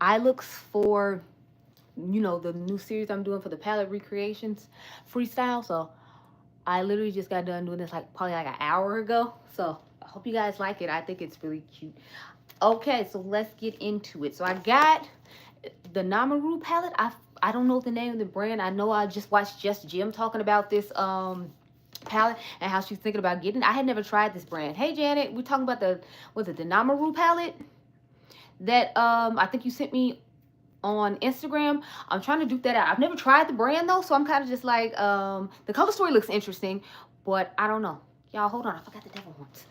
eye looks for, you know, the new series I'm doing for the palette recreations freestyle. So I literally just got done doing this like probably like an hour ago. So I hope you guys like it. I think it's really cute. Okay, so let's get into it. So I got the Namaru palette. I don't know the name of the brand. I know I just watched Just Jim talking about this palette and how she's thinking about getting it. I had never tried this brand. Hey Janet, we're talking about the, was it the Namaru palette that I think you sent me on Instagram. I'm trying to dupe that out. I've never tried the brand though, so I'm kind of just like, the color story looks interesting, but I don't know. Y'all, hold on. I forgot the devil ones.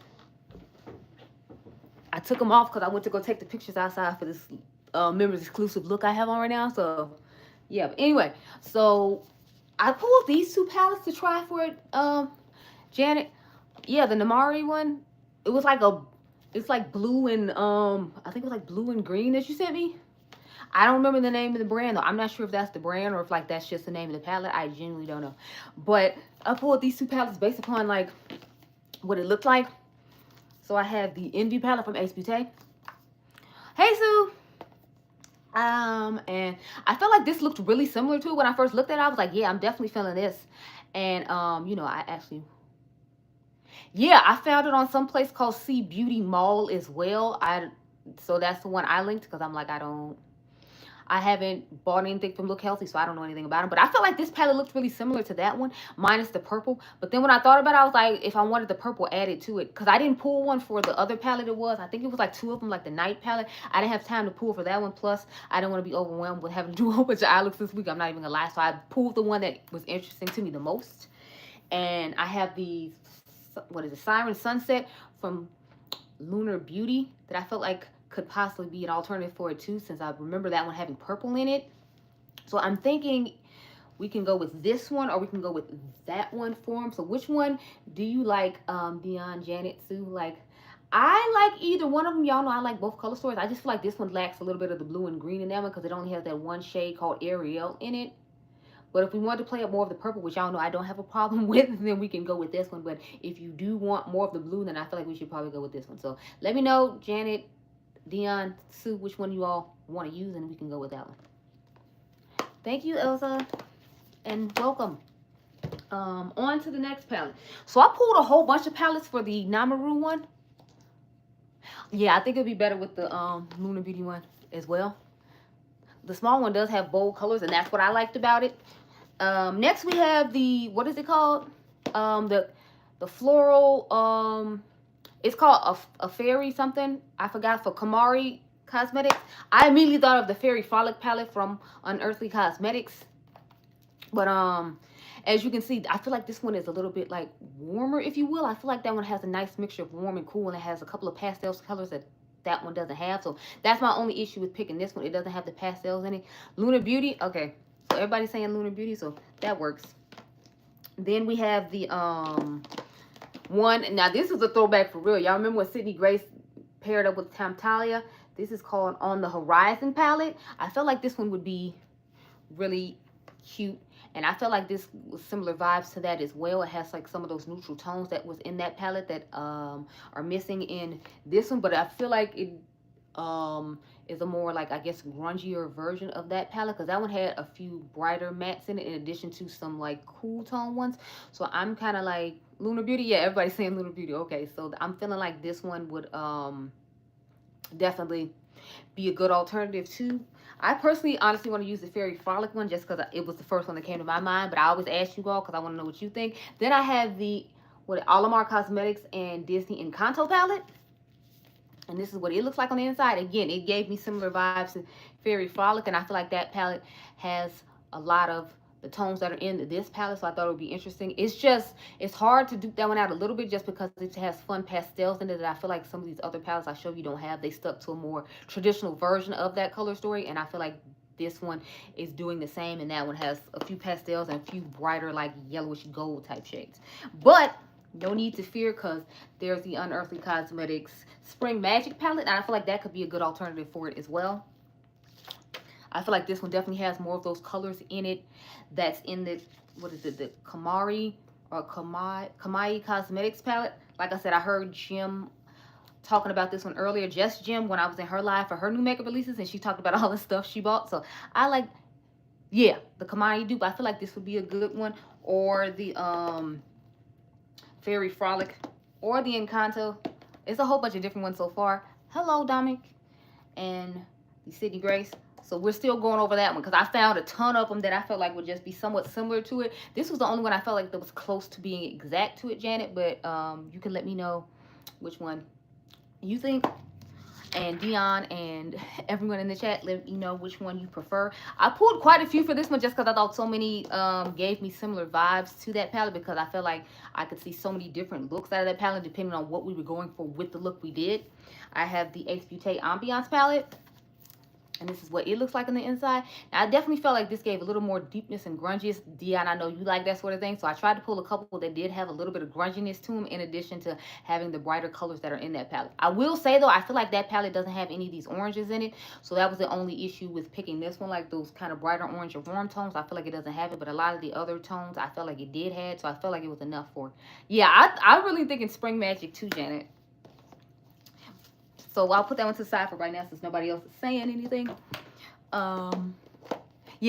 I took them off because I went to go take the pictures outside for this members exclusive look I have on right now. So yeah, but anyway, so I pulled these two palettes to try for it. Janet, yeah, the Namari one, it was like a, it's like blue and I think it was like blue and green that you sent me. I don't remember the name of the brand though. I'm not sure if that's the brand or if like that's just the name of the palette. I genuinely don't know. But I pulled these two palettes based upon like what it looked like. So I have the Envy palette from Ace Beauty. Hey Sue. And I felt like this looked really similar to it when I first looked at it. I was like, yeah, I'm definitely feeling this. And you know, I actually, yeah, I found it on some place called C Beauty Mall as well. So that's the one I linked because I'm like, I haven't bought anything from Look Healthy, so I don't know anything about them. But I felt like this palette looked really similar to that one, minus the purple. But then when I thought about it, I was like, if I wanted the purple added to it, because I didn't pull one for the other palette it was. I think it was like two of them, like the night palette. I didn't have time to pull for that one. Plus, I didn't want to be overwhelmed with having to do a whole bunch of eye looks this week. I'm not even going to lie. So I pulled the one that was interesting to me the most. And I have the, what is it, Siren Sunset from Ulta Beauty that I felt like could possibly be an alternative for it too, since I remember that one having purple in it. So I'm thinking we can go with this one or we can go with that one for them. So which one do you like, Dion, Janet, Sue? Like, I like either one of them. Y'all know I like both color stories. I just feel like this one lacks a little bit of the blue and green in that one because it only has that one shade called Ariel in it. But if we want to play up more of the purple, which y'all know I don't have a problem with, then we can go with this one. But if you do want more of the blue, then I feel like we should probably go with this one. So let me know, Janet, Dion, Sue, which one you all want to use, and we can go with that one. Thank you, Elsa, and welcome. On to the next palette. So I pulled a whole bunch of palettes for the Namaru one. Yeah, I think it'd be better with the Lunar Beauty one as well. The small one does have bold colors, and that's what I liked about it. Next we have the, what is it called? The floral, it's called a fairy something. I forgot, for Kamari Cosmetics. I immediately thought of the Fairy Frolic palette from Unearthly Cosmetics. But as you can see, I feel like this one is a little bit like warmer, if you will. I feel like that one has a nice mixture of warm and cool, and it has a couple of pastel colors that one doesn't have. So that's my only issue with picking this one. It doesn't have the pastels in it. Lunar Beauty, okay. So everybody's saying Lunar Beauty, so that works. Then we have the one, now this is a throwback for real. Y'all remember when Sydney Grace paired up with Talia? This is called On the Horizon palette. I felt like this one would be really cute, and I felt like this was similar vibes to that as well. It has like some of those neutral tones that was in that palette that are missing in this one, but I feel like it is a more like, I guess, grungier version of that palette, because that one had a few brighter mattes in it in addition to some like cool tone ones. So I'm kind of like, Lunar Beauty, yeah, everybody's saying Lunar Beauty. Okay, so I'm feeling like this one would definitely be a good alternative too. I personally honestly want to use the Fairy Frolic one just because it was the first one that came to my mind, but I always ask you all because I want to know what you think. Then I have the Alamar Cosmetics and Disney Encanto palette. And this is what it looks like on the inside. Again, it gave me similar vibes to Fairy Frolic, and I feel like that palette has a lot of the tones that are in this palette, so I thought it would be interesting. It's hard to dupe that one out a little bit just because it has fun pastels in it that I feel like some of these other palettes I show you don't have. They stuck to a more traditional version of that color story, and I feel like this one is doing the same, and that one has a few pastels and a few brighter like yellowish gold type shades. But no need to fear, because there's the Unearthly Cosmetics Spring Magic palette, and I feel like that could be a good alternative for it as well. I feel like this one definitely has more of those colors in it that's in the, what is it, the Kamari or Kamai Cosmetics palette. Like I said, I heard Jim talking about this one earlier, Jess Jim, when I was in her live for her new makeup releases, and she talked about all the stuff she bought. So I like, yeah, the commodity dupe. I feel like this would be a good one, or the Fairy Frolic, or the Encanto. It's a whole bunch of different ones so far. Hello, Dominic, and the Sydney Grace. So we're still going over that one because I found a ton of them that I felt like would just be somewhat similar to it. This was the only one I felt like that was close to being exact to it, Janet. But you can let me know which one you think. And Dion and everyone in the chat, let me know which one you prefer. I pulled quite a few for this one just because I thought so many gave me similar vibes to that palette, because I felt like I could see so many different looks out of that palette depending on what we were going for with the look we did. I have the Ace Beaute Ambiance palette, and this is what it looks like on the inside. Now, I definitely felt like this gave a little more deepness and grunginess. Dion, I know you like that sort of thing. So I tried to pull a couple that did have a little bit of grunginess to them, in addition to having the brighter colors that are in that palette. I will say, though, I feel like that palette doesn't have any of these oranges in it. So that was the only issue with picking this one, like those kind of brighter orange or warm tones. I feel like it doesn't have it, but a lot of the other tones, I felt like it did have. So I felt like it was enough for it. Yeah, I really think it's Spring Magic too, Janet. So I'll put that one to the side for right now since nobody else is saying anything. Yeah,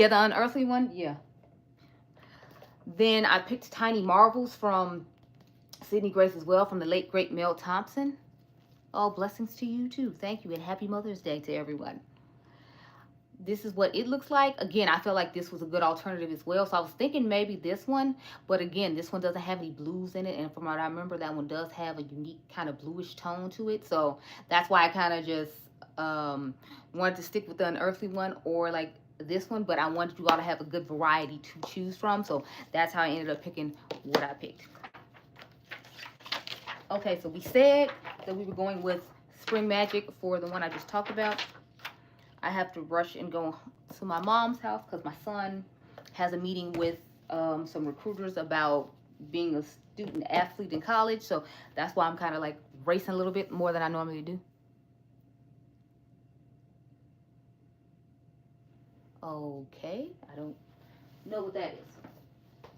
the Unearthly one, yeah. Then I picked Tiny Marvels from Sydney Grace as well, from the late great Mel Thompson. Oh, blessings to you too. Thank you, and happy Mother's Day to everyone. This is what it looks like. Again, I feel like this was a good alternative as well. So I was thinking maybe this one, but again, this one doesn't have any blues in it. And from what I remember, that one does have a unique kind of bluish tone to it. So that's why I kind of just wanted to stick with the Unearthly one, or like this one, but I wanted you all to have a good variety to choose from. So that's how I ended up picking what I picked. Okay, so we said that we were going with Spring Magic for the one I just talked about. I have to rush and go to my mom's house because my son has a meeting with some recruiters about being a student athlete in college. So that's why I'm kind of like racing a little bit more than I normally do. Okay, I don't know what that is.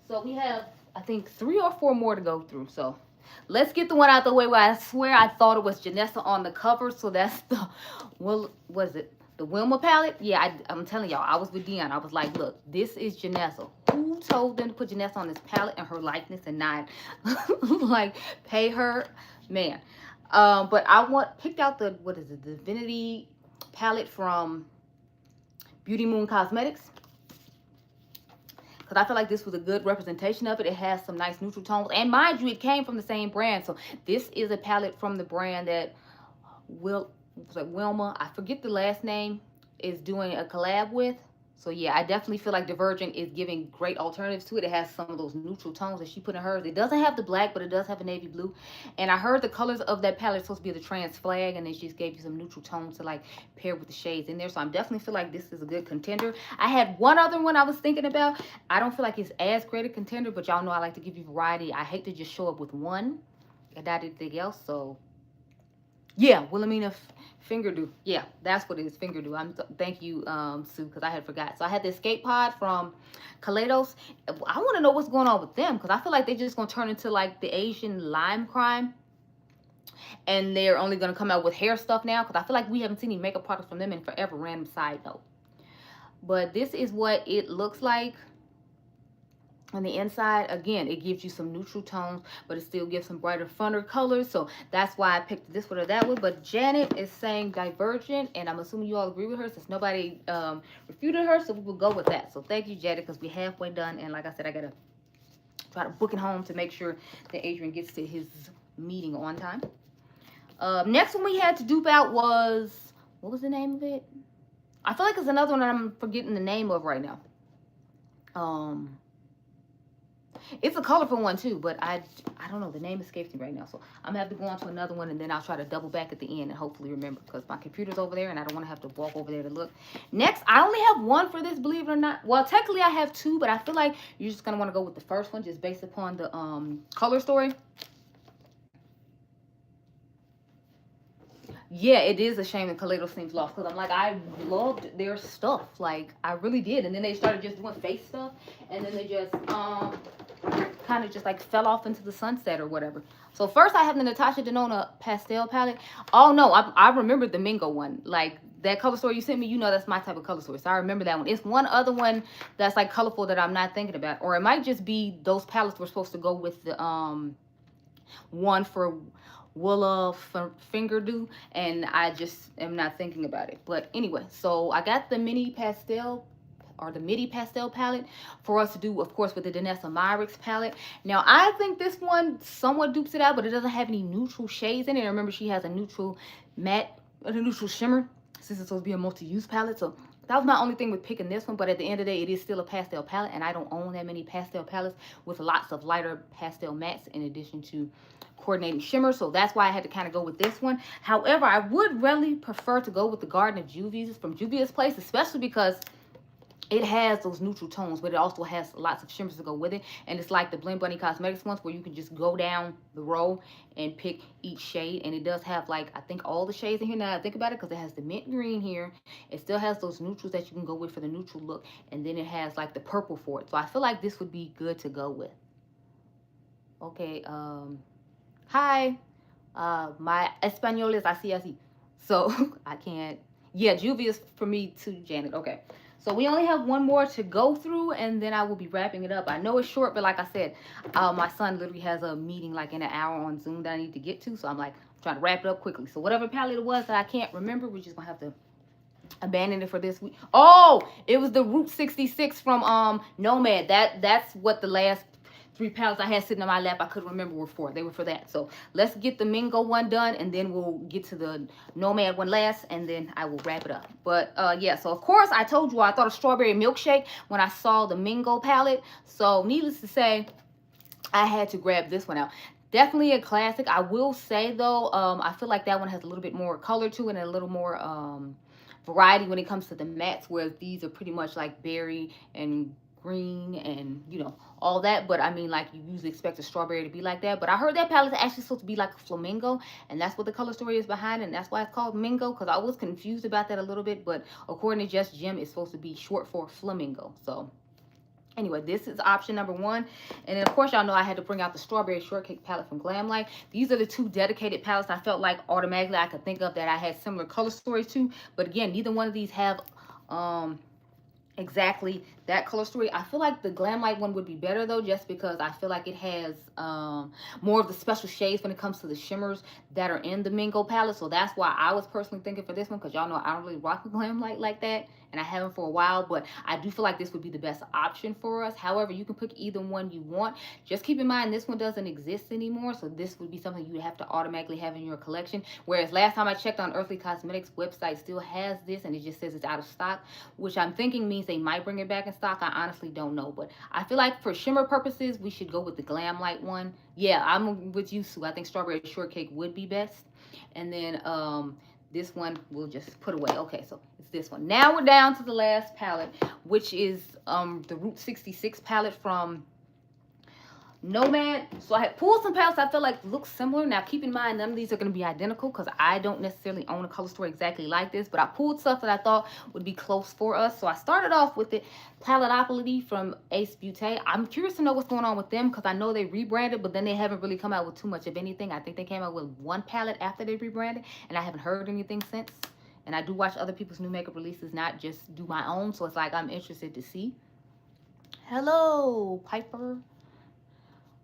So we have, I think, 3 or 4 more to go through. So let's get the one out the way where I swear I thought it was Janessa on the cover. So that's the, well, what is it? The Wilma palette. Yeah, I'm telling y'all, I was with Dion. I was like, look, this is Janessa. Who told them to put Janessa on this palette and her likeness and not like pay her? Man. But I picked out the, what is it? The Divinity palette from Beauty Moon Cosmetics, because I feel like this was a good representation of it. It has some nice neutral tones, and mind you, it came from the same brand. So this is a palette from the brand that Wilma, I forget the last name, is doing a collab with. So yeah, I definitely feel like Divergent is giving great alternatives to it. It has some of those neutral tones that she put in hers. It doesn't have the black, but it does have a navy blue. And I heard the colors of that palette are supposed to be the trans flag, and then she just gave you some neutral tones to like pair with the shades in there. So I definitely feel like this is a good contender. I had one other one I was thinking about. I don't feel like it's as great a contender, but y'all know I like to give you variety. I hate to just show up with one and not anything else. So yeah, Wilhelmina Finger Dew. Yeah, that's what it is, Finger Dew. Thank you, Sue, because I had forgot. So I had the Escape Pod from Kaleidos. I want to know what's going on with them, because I feel like they're just going to turn into like the Asian Lime Crime. And they're only going to come out with hair stuff now, because I feel like we haven't seen any makeup products from them in forever. Random side note. But this is what it looks like on the inside. Again, it gives you some neutral tones, but it still gives some brighter, funner colors. So that's why I picked this one or that one. But Janet is saying Divergent, and I'm assuming you all agree with her since nobody refuted her. So we will go with that. So thank you, Janet, because we're halfway done. And like I said, I got to try to book it home to make sure that Adrian gets to his meeting on time. Next one we had to dupe out was, what was the name of it? I feel like it's another one that I'm forgetting the name of right now. It's a colorful one too, but I don't know. The name escapes me right now. So I'm going to have to go on to another one, and then I'll try to double back at the end and hopefully remember, because my computer's over there and I don't want to have to walk over there to look. Next, I only have one for this, believe it or not. Well, technically I have 2, but I feel like you're just going to want to go with the first one just based upon the color story. Yeah, it is a shame that Kaleidos seems lost, because I'm like, I loved their stuff. Like, I really did. And then they started just doing face stuff. And then they just, kind of just like fell off into the sunset or whatever. So first I have the Natasha Denona pastel palette. Oh no, I remember the Mingo one. Like that color story you sent me, you know that's my type of color story. So I remember that one. It's one other one that's like colorful that I'm not thinking about. Or it might just be those palettes were supposed to go with the one for Willa Finger Do, and I just am not thinking about it. But anyway, so I got the mini pastel or the midi pastel palette for us to do, of course, with the Danessa MIIC palette. Now, I think this one somewhat dupes it out, but it doesn't have any neutral shades in it. Remember, she has a neutral matte, a neutral shimmer, since it's supposed to be a multi-use palette. So that was my only thing with picking this one, but at the end of the day, it is still a pastel palette, and I don't own that many pastel palettes with lots of lighter pastel mattes in addition to coordinating shimmer, so that's why I had to kind of go with this one. However, I would really prefer to go with the Garden of Juvia's from Juvia's Place, especially because it has those neutral tones, but it also has lots of shimmers to go with it. And it's like the Blend Bunny Cosmetics ones where you can just go down the row and pick each shade. And it does have, like, I think all the shades in here now I think about it, because it has the mint green here. It still has those neutrals that you can go with for the neutral look. And then it has, like, the purple for it. So I feel like this would be good to go with. Okay, hi. My Espanol is así. So I can't. Yeah, Juvia's for me too, Janet. Okay. So we only have one more to go through, and then I will be wrapping it up. I know it's short, but like I said, my son literally has a meeting like in an hour on Zoom that I need to get to. So I'm like trying to wrap it up quickly. So whatever palette it was that I can't remember, we're just going to have to abandon it for this week. Oh, it was the Route 66 from Nomad. That's what the last 3 palettes I had sitting on my lap I couldn't remember were for. They were for that. So let's get the Mingo one done, and then we'll get to the Nomad one last, and then I will wrap it up. But yeah, so of course I told you I thought of strawberry milkshake when I saw the Mingo palette. So needless to say, I had to grab this one out. Definitely a classic. I will say though, I feel like that one has a little bit more color to it and a little more variety when it comes to the mattes, whereas these are pretty much like berry and green and, you know, all that. But I mean, like, you usually expect a strawberry to be like that, but I heard that palette is actually supposed to be like a flamingo, and that's what the color story is behind, and that's why it's called Mingo, because I was confused about that a little bit. But according to Just Jim, it's supposed to be short for flamingo. So anyway, this is option number 1. And then, of course, y'all know I had to bring out the Strawberry Shortcake palette from Glamlight. These are the 2 dedicated palettes I felt like automatically I could think of that I had similar color stories to. But again, neither one of these have exactly that color story. I feel like the Glamlight one would be better though, just because I feel like it has more of the special shades when it comes to the shimmers that are in the Mingo palette. So that's why I was personally thinking for this one, because y'all know I don't really rock the Glamlight like that, and I haven't for a while. But I do feel like this would be the best option for us. However, you can pick either one you want. Just keep in mind this one doesn't exist anymore, so this would be something you would have to automatically have in your collection. Whereas last time I checked on Earthly Cosmetics website still has this, and it just says it's out of stock, which I'm thinking means they might bring it back in stock. I honestly don't know, but I feel like for shimmer purposes we should go with the Glamlight one. Yeah, I'm with you, Sue. I think Strawberry Shortcake would be best. And then this one we'll just put away. Okay, so it's this one. Now we're down to the last palette, which is the Route 66 palette from Nomad. So I had pulled some palettes I feel like look similar. Now keep in mind, none of these are going to be identical because I don't necessarily own a color story exactly like this, but I pulled stuff that I thought would be close for us. So I started off with the Paletopoli from Ace Beaute. I'm curious to know what's going on with them because I know they rebranded, but then they haven't really come out with too much of anything. I think they came out with one palette after they rebranded, and I haven't heard anything since. And I do watch other people's new makeup releases, not just do my own. So it's like I'm interested to see. Hello, Piper.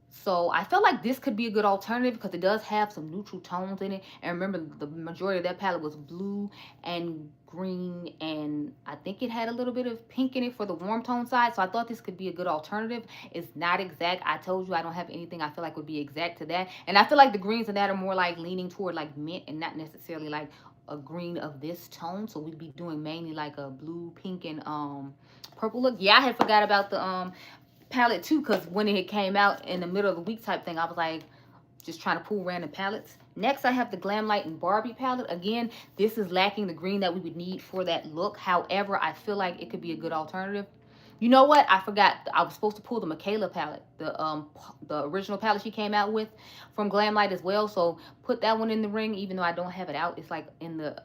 So I feel like this could be a good alternative because it does have some neutral tones in it. And remember, the majority of that palette was blue and green, and I think it had a little bit of pink in it for the warm tone side. So I thought this could be a good alternative. It's not exact. I told you I don't have anything I feel like would be exact to that. And I feel like the greens in that are more like leaning toward like mint and not necessarily like a green of this tone. So we'd be doing mainly like a blue, pink, and purple look. Yeah, I had forgot about the palette too, because when it came out in the middle of the week type thing, I was like just trying to pull random palettes. Next, I have the Glamlight and Barbie palette. Again, this is lacking the green that we would need for that look. However, I feel like it could be a good alternative. You know what? I forgot. I was supposed to pull the Michaela palette, the original palette she came out with from Glamlight as well. So put that one in the ring, even though I don't have it out. It's like in the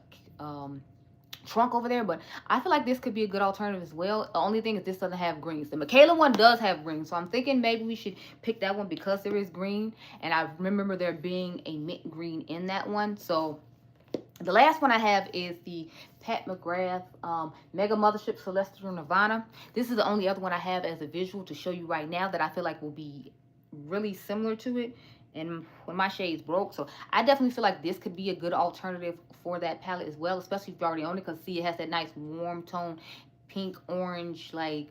trunk over there, but I feel like this could be a good alternative as well. The only thing is this doesn't have greens. The Michaela one does have green, so I'm thinking maybe we should pick that one because there is green, and I remember there being a mint green in that one. So the last one I have is the Pat McGrath Mega Mothership Celestial Nirvana. This is the only other one I have as a visual to show you right now that I feel like will be really similar to it. And when my shade's broke, so I definitely feel like this could be a good alternative for that palette as well, especially if you already own it, because see, it has that nice warm tone pink orange like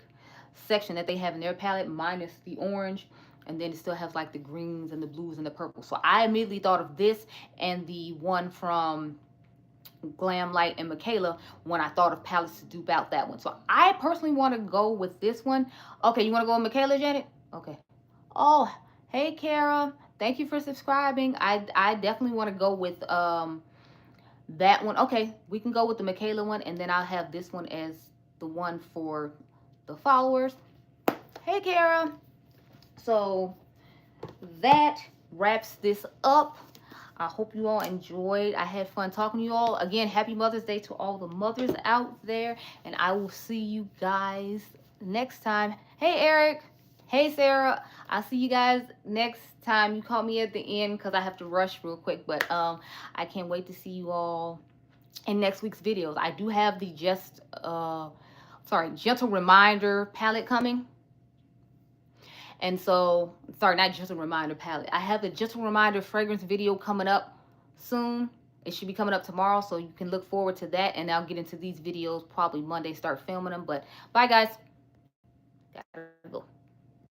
section that they have in their palette minus the orange, and then it still has like the greens and the blues and the purple. So I immediately thought of this and the one from Glam Light and Michaela when I thought of palettes to dupe out that one. So I personally want to go with this one. Okay, you want to go with Michaela, Janet? Okay. Oh, hey Kara, thank you for subscribing. I definitely want to go with that one. Okay, we can go with the Michaela one, and then I'll have this one as the one for the followers. Hey Kara. So that wraps this up. I hope you all enjoyed. I had fun talking to you all. Again, happy Mother's Day to all the mothers out there. And I will see you guys next time. Hey, Eric. Hey, Sarah. I'll see you guys next time. You caught me at the end because I have to rush real quick. But I can't wait to see you all in next week's videos. I do have the Gentle Reminder palette coming. And so, sorry, not Gentle Reminder palette. I have the Gentle Reminder fragrance video coming up soon. It should be coming up tomorrow, so you can look forward to that. And I'll get into these videos probably Monday, start filming them. But bye, guys. Gotta go.